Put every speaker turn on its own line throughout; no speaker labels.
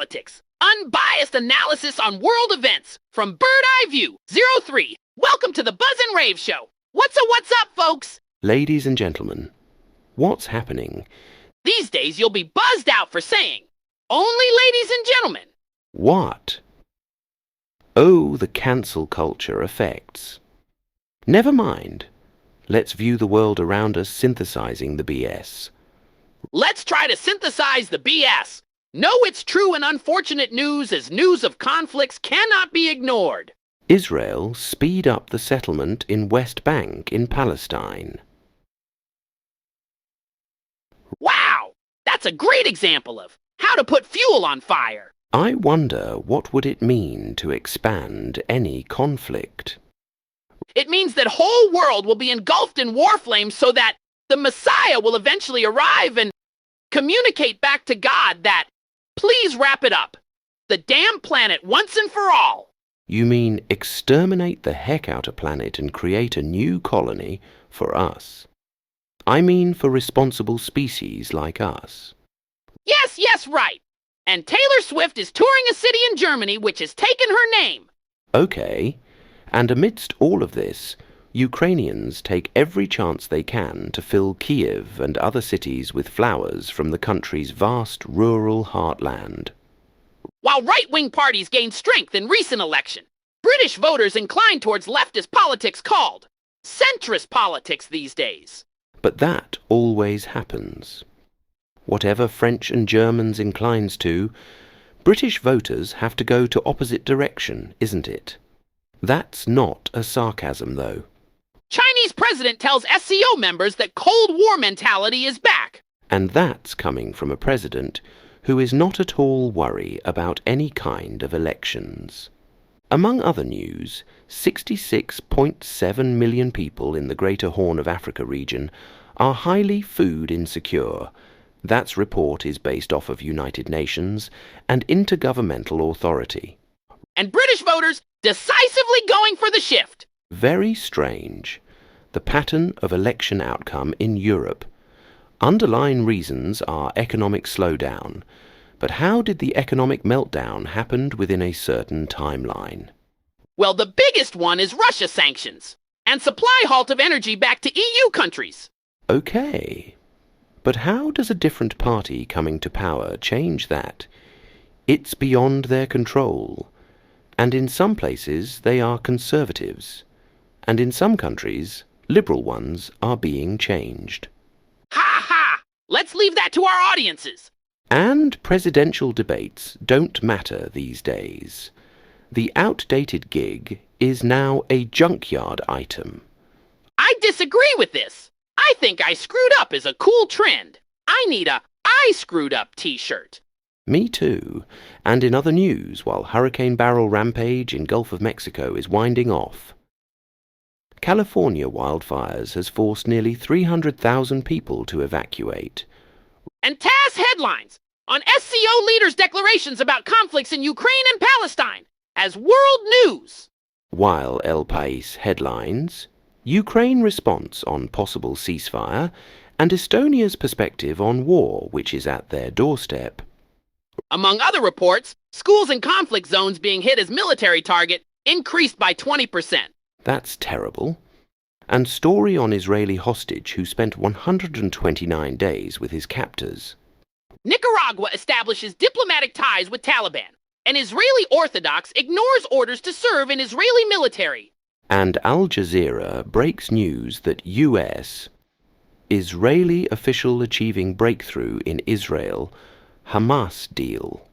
politics. Unbiased analysis on world events from Bird Eye View 03. Welcome to the Buzz and Rave Show. What's up, folks?
Ladies and gentlemen, what's happening?
These days you'll be buzzed out for saying, only ladies and gentlemen.
What? Oh, the cancel culture effects. Never mind. Let's view the world around us synthesizing the BS.
Let's try to synthesize the BS. Know it's true and unfortunate news as news of conflicts cannot be ignored.
Israel speed up the settlement in West Bank in Palestine.
Wow! That's a great example of how to put fuel on fire.
I wonder what would it mean to expand any conflict.
It means that whole world will be engulfed in war flames so that the Messiah will eventually arrive and communicate back to God that, please wrap it up. The damn planet once and for all.
You mean exterminate the heck out of planet and create a new colony for us? I mean for responsible species like us.
Yes, right. And Taylor Swift is touring a city in Germany which has taken her name.
Okay. And amidst all of this, Ukrainians take every chance they can to fill Kiev and other cities with flowers from the country's vast rural heartland.
While right-wing parties gain strength in recent election, British voters incline towards leftist politics called centrist politics these days.
But that always happens. Whatever French and Germans inclines to, British voters have to go to opposite direction, isn't it? That's not a sarcasm, though.
Chinese president tells SCO members that Cold War mentality is back.
And that's coming from a president who is not at all worried about any kind of elections. Among other news, 66.7 million people in the Greater Horn of Africa region are highly food insecure. That report is based off of United Nations and Intergovernmental Authority.
And British voters decisively going for the shift.
Very strange. The pattern of election outcome in Europe. Underlying reasons are economic slowdown. But how did the economic meltdown happen within a certain timeline?
Well, the biggest one is Russia sanctions and supply halt of energy back to EU countries.
Okay. But how does a different party coming to power change that? It's beyond their control. And in some places they are conservatives. And in some countries, liberal ones are being changed.
Ha! Let's leave that to our audiences.
And presidential debates don't matter these days. The outdated gig is now a junkyard item.
I disagree with this. I think I screwed up is a cool trend. I need a I screwed up t-shirt.
Me too. And in other news, while Hurricane Barrel rampage in Gulf of Mexico is winding off, California wildfires has forced nearly 300,000 people to evacuate.
And TASS headlines on SCO leaders' declarations about conflicts in Ukraine and Palestine as world news.
While El País headlines, Ukraine response on possible ceasefire, and Estonia's perspective on war, which is at their doorstep.
Among other reports, schools in conflict zones being hit as military target increased by 20%.
That's terrible. And story on Israeli hostage who spent 129 days with his captors.
Nicaragua establishes diplomatic ties with Taliban, and Israeli Orthodox ignores orders to serve in Israeli military.
And Al Jazeera breaks news that U.S. Israeli official achieving breakthrough in Israel Hamas deal.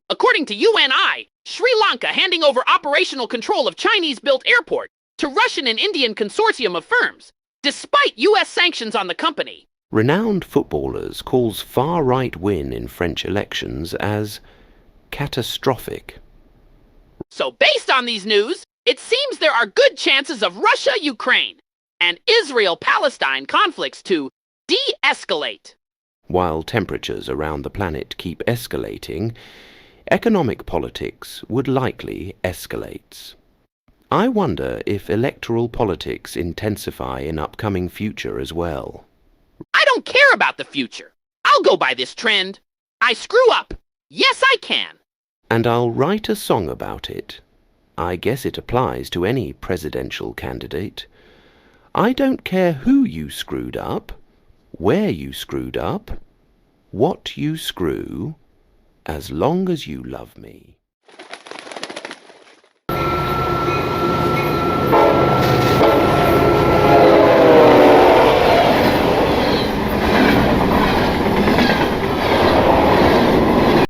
According to UNI, Sri Lanka handing over operational control of Chinese-built airport to Russian and Indian consortium of firms, despite U.S. sanctions on the company.
Renowned footballers calls far-right win in French elections as catastrophic.
So based on these news, it seems there are good chances of Russia-Ukraine and Israel-Palestine conflicts to de-escalate.
While temperatures around the planet keep escalating, economic politics would likely escalate. I wonder if electoral politics intensify in upcoming future as well.
I don't care about the future. I'll go by this trend. I screw up. Yes, I can.
And I'll write a song about it. I guess it applies to any presidential candidate. I don't care who you screwed up, where you screwed up, what you screw, as long as you love me.